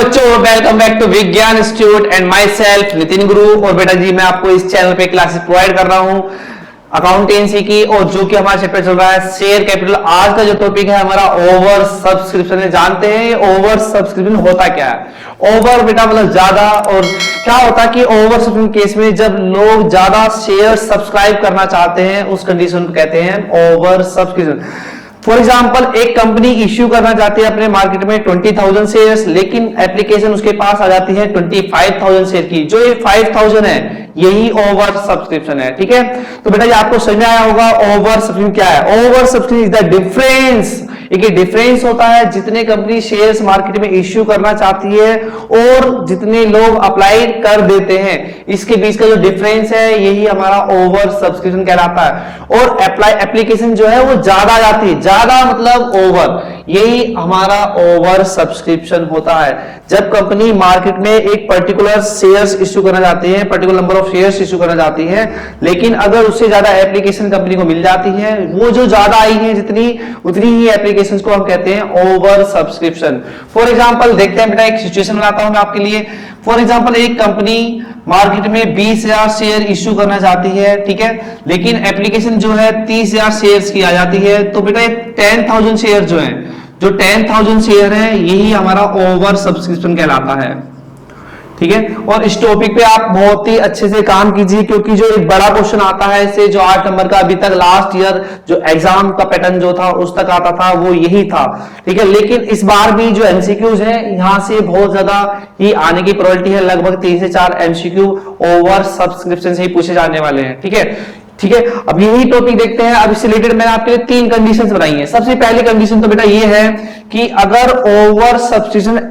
बच्चों, welcome back to विज्ञान institute and my self Nitin गुरु। और बेटा जी, मैं आपको इस चैनल पे क्लासेस प्रोवाइड कर रहा हूं अकाउंटेंसी की, और जो कि हमारा चैप्टर चल रहा है शेयर कैपिटल। आज का जो टॉपिक है हमारा ओवर सब्सक्रिप्शन। जानते हैं ओवर सब्सक्रिप्शन होता क्या है? ओवर बेटा मतलब ज्यादा, और क्या होता है कि ओवर सब्सक्रिप्शन केस में जब लोग ज्यादा शेयर सब्सक्राइब करना चाहते हैं उस कंडीशन को कहते हैं ओवर सब्सक्रिप्शन। फॉर एग्जाम्पल, एक कंपनी इश्यू करना चाहती है अपने मार्केट में 20,000 शेयर्स, लेकिन एप्लीकेशन उसके पास आ जाती है 25,000 शेयर की। जो ये 5,000 है यही ओवर सब्सक्रिप्शन है। ठीक है, तो बेटा ये आपको समझ में आया होगा ओवर सब्सक्रिप्शन क्या है। Over subscription is the difference, एक डिफरेंस होता है जितने कंपनी शेयर्स मार्केट में इश्यू करना चाहती है और जितने लोग अप्लाई कर देते हैं, इसके बीच का जो डिफरेंस है यही हमारा ओवर सब्सक्रिप्शन कहलाता है। और एप्लीकेशन जो है वो ज्यादा जाती है, ज्यादा मतलब ओवर, यही हमारा ओवर सब्सक्रिप्शन होता है। जब कंपनी मार्केट में एक पर्टिकुलर शेयर्स इश्यू करना चाहती है, particular number of shares issue करना चाहती है, लेकिन अगर उससे ज्यादा एप्लीकेशन कंपनी को मिल जाती है, वो जो ज्यादा आई है जितनी, उतनी ही एप्लीकेशन को हम कहते हैं ओवर सब्सक्रिप्शन। फॉर एग्जांपल देखते हैं बेटा, एक सिचुएशन बनाता हूं मैं आपके लिए। फॉर एग्जांपल, एक कंपनी मार्केट में 20,000 शेयर इश्यू करना चाहती है, ठीक है, लेकिन एप्लीकेशन जो है 30,000 शेयर्स की आ जाती है। तो बेटा 10,000 शेयर जो है, जो 10,000 शेयर है यही हमारा ओवर सब्सक्रिप्शन कहलाता है। ठीक है, और इस टॉपिक पे आप बहुत ही अच्छे से काम कीजिए, क्योंकि जो एक बड़ा क्वेश्चन आता है से जो 8 नंबर का अभी तक लास्ट ईयर जो एग्जाम का पैटर्न जो था उस तक आता था वो यही था। ठीक है, लेकिन इस बार भी जो एमसीक्यूज है यहां से बहुत ज्यादा ही आने की प्रोबेबिलिटी है। लगभग 3 से 4 एमसीक्यू ओवर सब्सक्रिप्शन से ही पूछे जाने वाले हैं। ठीक है, ठीक है, अब यही टॉपिक देखते हैं। अब इससे रिलेटेड मैंने आपके लिए 3 कंडीशंस बनाई हैं। सबसे पहली कंडीशन तो बेटा ये है कि अगर ओवर सब्सक्रिप्शन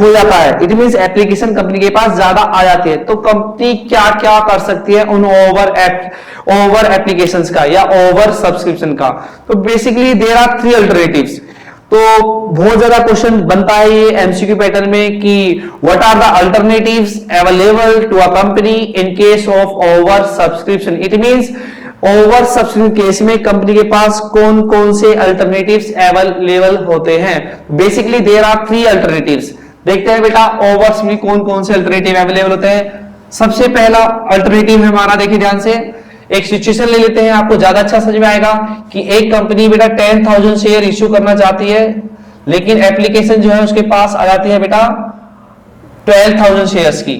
हो जाता है, इट मींस एप्लीकेशन कंपनी के पास ज्यादा आ जाती है, तो कंपनी क्या क्या कर सकती है उन ओवर एप्लीकेशंस का या ओवर सब्सक्रिप्शन का। तो बेसिकली देयर आर 3 अल्टरनेटिव्स। तो बहुत ज्यादा क्वेश्चन बनता है ये एमसीक्यू पैटर्न में कि what are the alternatives available to a company in case of over subscription. It means over subscription case में कंपनी के पास कौन कौन से अल्टरनेटिव्स अवेलेबल होते हैं। Basically there are 3 alternatives. देखते हैं बेटा ओवर्स में कौन कौन से अल्टरनेटिव अवेलेबल होते हैं। सबसे पहला अल्टरनेटिव है हमारा, देखिए ध्यान से, एक सिचुएशन ले लेते हैं, आपको ज्यादा अच्छा समझ में आएगा कि एक कंपनी बेटा 10,000 शेयर इश्यू करना चाहती है, लेकिन एप्लीकेशन जो है उसके पास आ जाती है बेटा 12,000 शेयर्स की।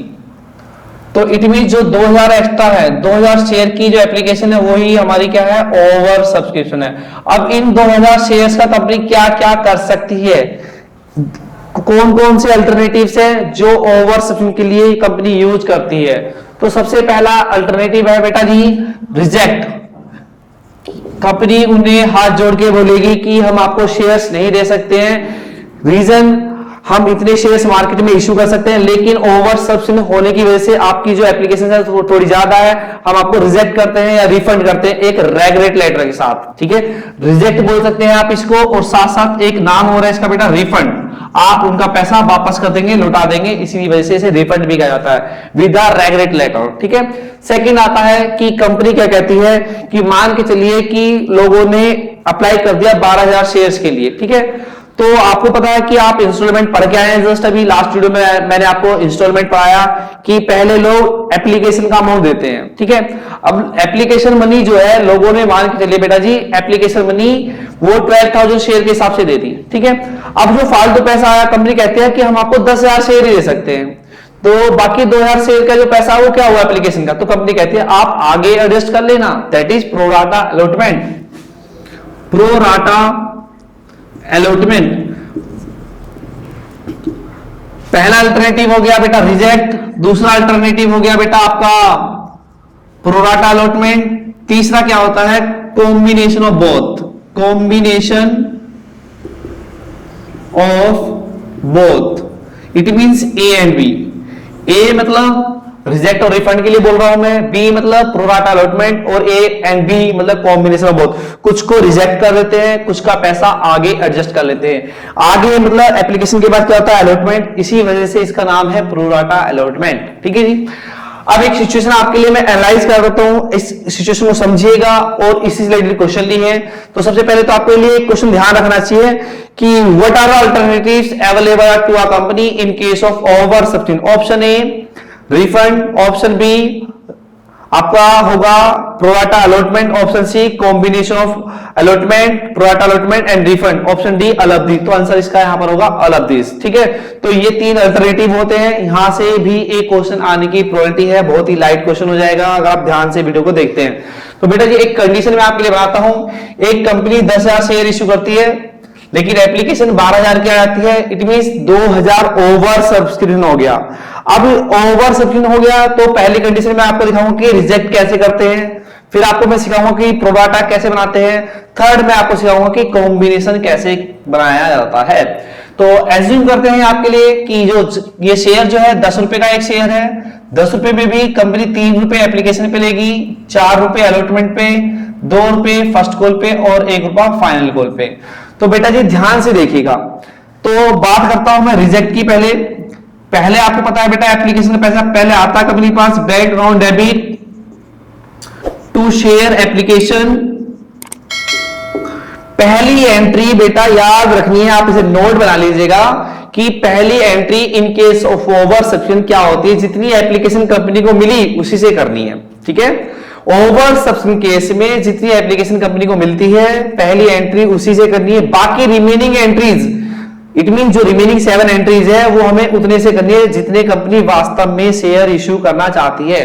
तो इट मीन जो 2,000 एक्स्ट्रा है, 2,000 शेयर की जो एप्लीकेशन है वही हमारी क्या है, ओवर सब्सक्रिप्शन है। अब इन 2,000 शेयर्स का कंपनी क्या क्या कर सकती है, कौन कौन से अल्टरनेटिव्स हैं जो ओवर सब्सक्रिप्शन के लिए कंपनी यूज करती है। तो सबसे पहला अल्टरनेटिव है बेटा जी रिजेक्ट। कंपनी उन्हें हाथ जोड़ के बोलेगी कि हम आपको शेयर्स नहीं दे सकते हैं। रीजन, हम इतने शेयर्स मार्केट में इश्यू कर सकते हैं, लेकिन ओवर सब्सक्रिप्शन होने की वजह से आपकी जो एप्लीकेशन है वो थोड़ी ज्यादा है, हम आपको रिजेक्ट करते हैं या रिफंड करते हैं एक रेगुलेट लेटर के साथ। ठीक है, रिजेक्ट बोल सकते हैं आप इसको, और साथ साथ एक नाम हो रहा है इसका बेटा रिफंड। आप उनका पैसा वापस कर देंगे, लौटा देंगे, इसी वजह से इसे रिफंड भी कहा जाता है विद द रेगुलेट लेटर। ठीक है, सेकंड आता है कि कंपनी क्या कहती है कि मान के चलिए कि लोगों ने अप्लाई कर दिया 12,000 शेयर्स के लिए। ठीक है, तो आपको पता है कि आप इंस्टॉलमेंट पढ़ के आए हैं, जस्ट अभी लास्ट वीडियो में मैंने आपको इंस्टॉलमेंट पढ़ाया कि पहले लोग एप्लीकेशन का अमाउंट देते हैं। ठीक है, अब एप्लीकेशन मनी जो है लोगों ने मान के चलिए बेटा जी एप्लीकेशन मनी वो 12,000 शेयर के हिसाब से दे दी। ठीक है, अब जो फालतू पैसा आया, कंपनी कहती है कि हम आपको 10,000 शेयर ही दे सकते हैं, तो बाकी 2,000 शेयर का जो पैसा वो क्या हुआ एप्लीकेशन का, तो कंपनी कहती है आप आगे एडजस्ट कर लेना, that is pro rata allotment. Pro rata allotment पहला अल्टरनेटिव हो गया बेटा रिजेक्ट, दूसरा अल्टरनेटिव हो गया बेटा आपका प्रोराटा अलॉटमेंट, तीसरा क्या होता है combination of both. Combination of both, it means A and B. A मतलब रिजेक्ट और रिफंड के लिए बोल रहा हूं मैं, बी मतलब प्रोराटा अलॉटमेंट, और ए एंड बी मतलब कॉम्बिनेशन ऑफ बोथ। कुछ को रिजेक्ट कर देते हैं, कुछ का पैसा आगे एडजस्ट कर लेते हैं। आगे मतलब एप्लीकेशन के बाद क्या होता है अलॉटमेंट, इसी वजह से इसका नाम है प्रोराटा अलॉटमेंट। ठीक है जी, अब एक सिचुएशन आपके लिए मैं एनालाइज कर देता हूं, इस सिचुएशन को समझिएगा और इसी से रिलेटेड क्वेश्चन ली है। तो सबसे पहले तो आपके लिए क्वेश्चन ध्यान रखना चाहिए कि what are the alternatives available to a company in case of over subscription. Option A refund, option B आपका होगा pro rata allotment, option C combination of allotment, pro rata allotment and refund, option D all of this. तो answer इसका यहां पर होगा all of this. ठीक है, तो ये तीन अल्टरनेटिव होते हैं, यहां से भी एक क्वेश्चन आने की प्रोबेबिलिटी है, बहुत ही लाइट क्वेश्चन हो जाएगा अगर आप ध्यान से वीडियो को देखते हैं। तो बेटा जी एक कंडीशन मैं आपके लिए बताता हूं, एक कंपनी 10,000 शेयर इश्यू करती है लेकिन एप्लीकेशन 12,000 की आती है, इट मींस 2,000 ओवर सब्सक्रिप्शन हो गया। अब ओवर सब्सक्रिप्शन हो गया तो पहली कंडीशन में आपको दिखाऊंगा कि रिजेक्ट कैसे करते हैं, फिर आपको मैं सिखाऊंगा कि प्रोराटा कैसे बनाते हैं, थर्ड में आपको सिखाऊंगा कि कॉम्बिनेशन कैसे बनाया जाता है। तो एज्यूम करते हैं आपके लिए कि जो ये शेयर जो है 10 रुपए का एक शेयर है, 10 रुपए में भी कंपनी 3 रुपए एप्लीकेशन पे लेगी, 4 रुपए अलॉटमेंट पे, 2 रुपए फर्स्ट कॉल पे और 1 रुपया फाइनल कॉल पे। तो बेटा जी ध्यान से देखिएगा। तो बात करता हूं मैं रिजेक्ट की। पहले आपको पता है बेटा एप्लीकेशन का पैसा पहले आता है कंपनी के पास, bank account debit to share application. पहली एंट्री बेटा याद रखनी है, आप इसे नोट बना लीजिएगा कि पहली entry in case of over subscription क्या होती है, जितनी एप्लीकेशन कंपनी को मिली उसी से करनी है। ठीक है, ओवर सब्सक्रिप्शन केस में जितनी एप्लीकेशन कंपनी को मिलती है पहली एंट्री उसी से करनी है, बाकी रिमेनिंग एंट्रीज इट मीन जो रिमेनिंग 7 एंट्रीज है वो हमें उतने से करनी है जितने कंपनी वास्तव में शेयर इश्यू करना चाहती है।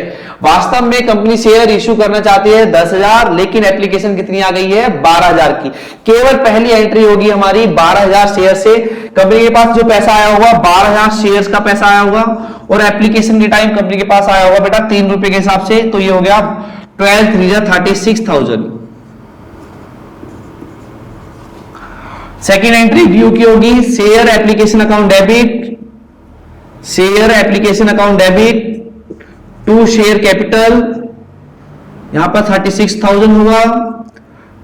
वास्तव में कंपनी शेयर इश्यू करना चाहती है 10,000, लेकिन एप्लीकेशन कितनी आ गई है 12,000 की। केवल पहली एंट्री होगी हमारी 12,000 शेयर से, कंपनी के पास जो पैसा आया होगा 12,000 शेयर का पैसा आया होगा और एप्लीकेशन के टाइम कंपनी के पास आया होगा बेटा 3 रुपए के हिसाब से, तो ये हो गया 12 3 36,000। सेकेंड एंट्री व्यू की होगी share application account debit, share application account debit to share capital, यहां पर 36,000 होगा।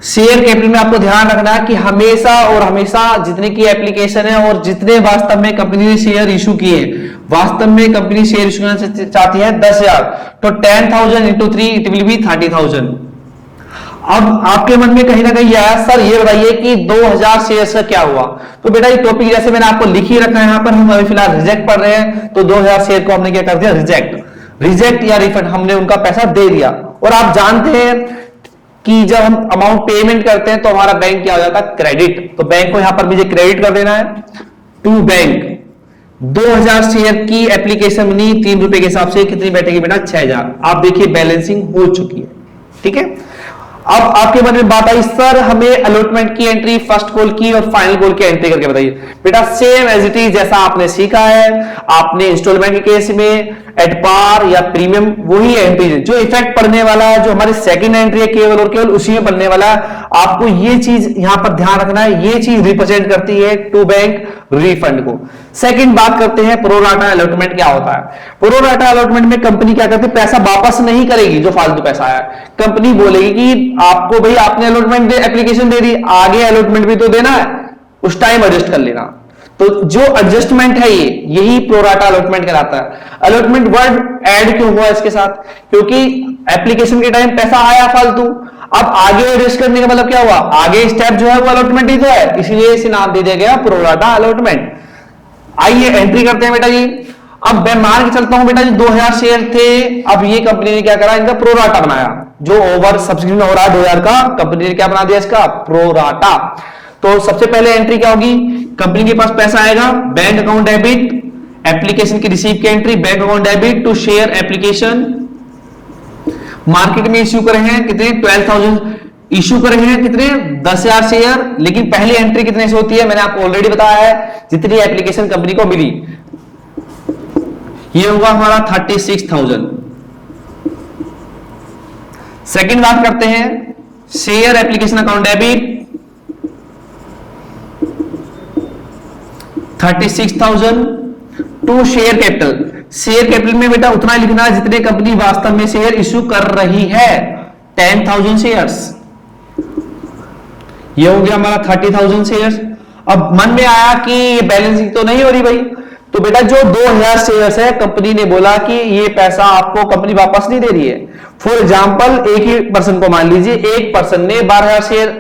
शेयर कैपिटल में आपको ध्यान रखना है कि हमेशा और हमेशा जितने की एप्लीकेशन है और जितने वास्तव में कंपनी ने शेयर इशू किए, वास्तव में कंपनी शेयर इशू करना चाहती है 10,000, तो 10,000 इंटू 3 इट विल बी 30,000। अब आपके मन में कहीं ना कहीं आया सर ये बताइए कि 2,000 शेयर्स का क्या हुआ। तो बेटा ये टॉपिक जैसे मैंने आपको लिख ही रखा है, यहां पर हम अभी फिलहाल रिजेक्ट पढ़ रहे हैं, तो 2,000 शेयर को हमने क्या कर दिया रिजेक्ट या रिफंड, हमने उनका पैसा दे दिया। और आप जानते हैं कि जब हम अमाउंट पेमेंट करते हैं तो हमारा बैंक क्या हो जाता है क्रेडिट, तो बैंक को यहां पर मुझे क्रेडिट कर देना है टू बैंक। 2,000 शेयर की एप्लीकेशन बनी 3 रुपए के हिसाब से, कितनी बैठेगी बेटा 6,000। आप देखिए बैलेंसिंग हो चुकी है। ठीक है, अब आपके मन में बात आई सर हमें अलॉटमेंट की एंट्री, फर्स्ट कॉल की और फाइनल कॉल की एंट्री करके बताइए। बेटा सेम एज इट इज जैसा आपने सीखा है, आपने इंस्टॉलमेंट के केस में एट पार या प्रीमियम वही एंट्री है, जो इफेक्ट पड़ने वाला है जो हमारी सेकंड एंट्री है केवल और केवल उसी में पड़ने वाला है। आपको ये चीज यहां पर ध्यान रखना है, ये चीज रिप्रेजेंट करती है टू बैंक रिफंड को। सेकंड बात करते हैं प्रोराटा अलॉटमेंट क्या होता है। प्रोराटा अलॉटमेंट में कंपनी क्या करती है, पैसा वापस नहीं करेगी जो फालतू पैसा आया, कंपनी बोलेगी कि आपको भाई आपने अलॉटमेंट एप्लीकेशन दे दी, आगे अलॉटमेंट भी तो देना है, उस टाइम एडजस्ट कर लेना। तो जो एडजस्टमेंट है यही प्रोराटा अलॉटमेंट कहलाता है। अलॉटमेंट वर्ड ऐड क्यों हुआ इसके साथ, क्योंकि एप्लीकेशन के टाइम पैसा आया फालतू, अब आगे एडजस्ट करने का मतलब क्या हुआ, आगे स्टेप जो है वो अलॉटमेंट ही तो है, इसलिए इसे नाम दे दिया गया प्रोराटा अलॉटमेंट। आइए एंट्री करते हैं बेटा जी। अब मैं मान के चलता हूं बेटा जी 2,000 शेयर थे, अब ये कंपनी ने क्या करा, इनका प्रोराटा बनाया, जो ओवर सब्सक्रिप्शन हो रहा है 2,000 का, कंपनी ने क्या बना दिया इसका प्रोराटा। तो सबसे पहले एंट्री क्या होगी, कंपनी के पास पैसा आएगा, बैंक अकाउंट डेबिट, एप्लीकेशन की रिसीव की entry bank account debit to share application. Market में इश्यू करे हैं कितने 12,000 इश्यू करे हैं, कितने 10,000 शेयर, लेकिन पहली एंट्री कितने से होती है मैंने आपको ऑलरेडी बताया है, जितनी एप्लीकेशन कंपनी को मिली, ये होगा हमारा 36,000। सेकंड बात करते हैं share application account debit 36,000 to share capital. Share capital में बेटा उतना लिखना है जितने कंपनी वास्तव में शेयर इश्यू कर रही है, 10,000 शेयर्स, ये हो गया हमारा 30,000 शेयर्स। अब मन में आया कि ये बैलेंसिंग तो नहीं हो रही भाई, तो बेटा जो 2000 शेयर्स है, कंपनी ने बोला कि ये पैसा आपको कंपनी वापस नहीं दे रही है। फॉर एग्जाम्पल एक ही पर्सन को मान लीजिए, एक पर्सन ने 12,000 शेयर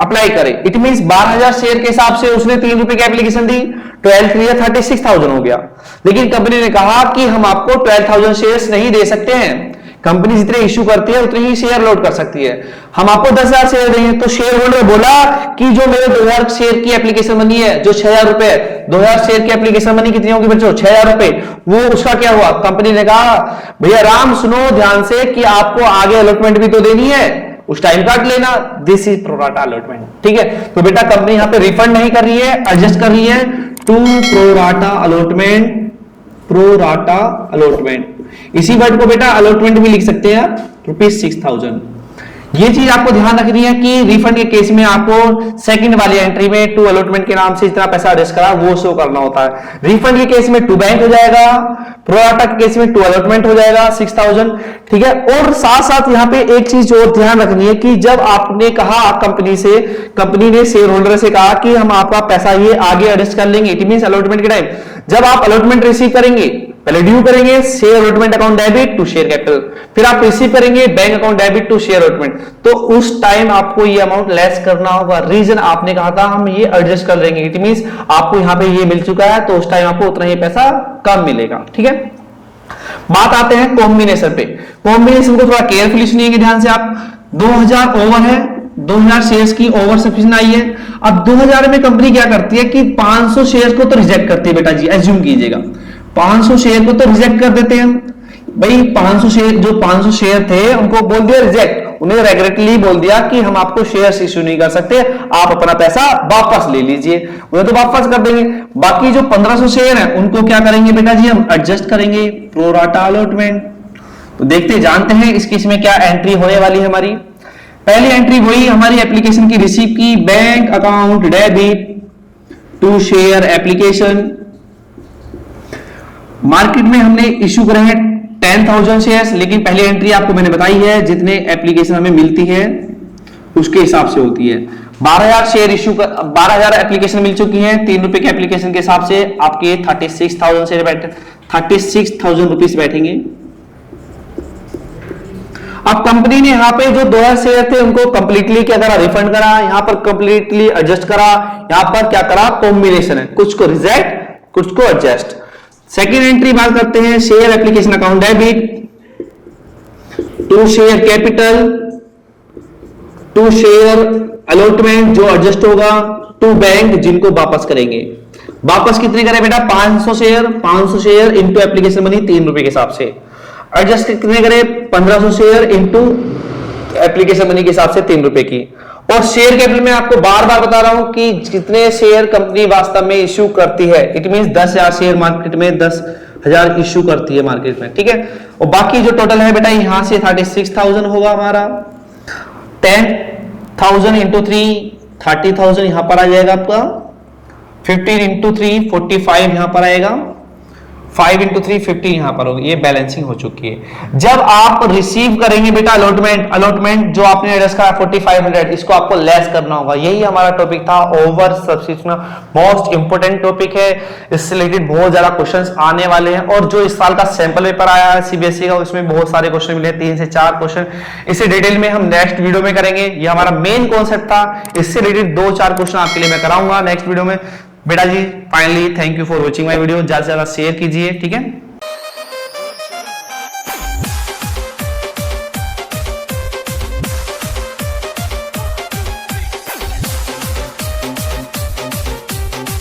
अप्लाई करे, इट मींस 12,000 शेयर के हिसाब से उसने 3 रुपए की एप्लीकेशन दी, 12 3 36,000 हो गया। लेकिन कंपनी ने कहा कि हम आपको 12,000 शेयर्स नहीं दे सकते हैं, कंपनी जितने इश्यू करती है उतने ही शेयर लोड कर सकती है, हम आपको 10,000 शेयर देंगे। तो शेयर होल्डर बोला कि जो मेरे 2,000 शेयर की एप्लीकेशन बनी है, जो 6,000 रुपए, 2,000 शेयर की एप्लीकेशन बनी कितनी होगी बच्चों, 6,000 रुपए, वो उसका क्या हुआ। कंपनी ने कहा भैया राम सुनो ध्यान से कि आपको आगे अलॉटमेंट भी तो देनी है, उस टाइम काट लेना, दिस इज प्रोराटा अलॉटमेंट। ठीक है, तो बेटा कंपनी यहां पे रिफंड नहीं कर रही है, एडजस्ट कर रही है to pro rata allotment, pro rata allotment. इसी वर्ड को बेटा अलॉटमेंट भी लिख सकते हैं आप, ₹6,000। ये चीज आपको ध्यान रखनी है कि रिफंड के केस में आपको सेकंड वाली एंट्री में टू अलॉटमेंट के नाम से जितना पैसा एडजस्ट करा वो शो करना होता है। रिफंड के केस में टू बैंक हो जाएगा, प्रोराटा के केस में टू अलॉटमेंट हो जाएगा 6,000। ठीक है, और साथ साथ यहाँ पे एक चीज और ध्यान रखनी है कि जब आपने कहा कंपनी से, कंपनी ने शेयर होल्डर से कहा कि हम आपका पैसा ये आगे एडजस्ट कर लेंगे, इट मींस अलॉटमेंट के टाइम जब आप अलॉटमेंट रिसीव करेंगे, पहले ड्यू करेंगे share allotment account debit to share capital, फिर आप रिसीव करेंगे bank account debit to share allotment, तो उस टाइम आपको ये अमाउंट लेस करना होगा। रीजन आपने कहा था हम ये एडजस्ट कर लेंगे, इट मींस आपको यहां पे ये मिल चुका है, तो उस टाइम आपको उतना ही पैसा कम मिलेगा। ठीक है, बात आते हैं कॉम्बिनेशन पे। कॉम्बिनेशन को थोड़ा केयरफुली सुनिएंगे ध्यान से आप। 2000 ओवर है, 2000 शेयर्स की ओवर सब्सक्रिप्शन आई है। अब 2000 में कंपनी क्या करती है कि 500 शेयर्स को तो रिजेक्ट करती है बेटा जी, एज्यूम कीजिएगा 500 शेयर को तो रिजेक्ट कर देते हैं भाई। 500 शेयर, जो 500 शेयर थे उनको बोल दिया रिजेक्ट, उन्हें रेगुलेटरली बोल दिया कि हम आपको शेयर्स इश्यू नहीं कर सकते, आप अपना पैसा वापस ले लीजिए, उन्हें तो वापस कर देंगे। बाकी जो 1500 शेयर है उनको क्या करेंगे बेटा जी, हम एडजस्ट करेंगे प्रोराटा अलॉटमेंट। तो देखते जानते हैं इस केस में क्या एंट्री होने वाली है हमारी। पहली एंट्री वही हमारी एप्लीकेशन की रिसीव की, bank account debit to share application. Market में हमने इश्यू करे हैं 10,000 शेयर्स, लेकिन पहली एंट्री आपको मैंने बताई है जितने एप्लीकेशन हमें मिलती है उसके हिसाब से होती है। 12,000 शेयर इश्यू, 12,000 एप्लीकेशन मिल चुकी है, 3 रुपए के एप्लीकेशन के हिसाब से आपके 36,000 शेयर बैठे, 36,000 रुपीज बैठेंगे। अब कंपनी ने यहाँ पे जो 2,000 शेयर थे उनको कंप्लीटली क्या करा, रिफंड करा, यहाँ पर कंप्लीटली एडजस्ट करा, यहाँ पर क्या करा, कॉम्बिनेशन है, कुछ को रिजेक्ट कुछ को एडजस्ट। सेकेंड एंट्री बात करते हैं, share application account debit to share capital to share allotment जो एडजस्ट होगा, टू बैंक जिनको वापस करेंगे। वापस कितने करें बेटा, 500 शेयर, 500 शेयर इंटू एप्लीकेशन बनी 3 रुपए के हिसाब से। एडजस्ट कितने करें, 1500 शेयर इंटू एप्लीकेशन बनी के हिसाब से 3 रुपए की। और शेयर कैपिटल में आपको बार बार बता रहा हूं कि कितने शेयर कंपनी वास्तव में इश्यू करती है, इट मींस 10,000 शेयर मार्केट में 10,000 इश्यू करती है मार्केट में। ठीक है, और बाकी जो टोटल है बेटा यहां से 36,000 होगा हमारा, 10,000 इंटू 3 30,000 यहां पर आ जाएगा आपका, 15 इंटू 3 45 यहां पर आएगा, 5 इंटू 3 50 यहां पर होगी, ये बैलेंसिंग हो चुकी है। जब आप रिसीव करेंगे बेटा अलॉटमेंट जो आपने एडजस्ट करा 4500, इसको आपको लेस करना होगा। यही हमारा टॉपिक था, over subscription most important topic है, इससे रिलेटेड बहुत ज्यादा क्वेश्चंस आने वाले हैं। और जो इस साल का सैंपल पेपर आया है सीबीएसई का, उसमें बहुत सारे क्वेश्चन मिले, 3 से 4 क्वेश्चन। इसे डिटेल में हम नेक्स्ट वीडियो में करेंगे, ये हमारा मेन कॉन्सेप्ट था, इससे रिलेटेड 2-4 क्वेश्चन आपके लिए मैं कराऊंगा नेक्स्ट वीडियो में। बेटा जी finally thank you for watching my video, ज्यादा से ज्यादा शेयर कीजिए। ठीक है।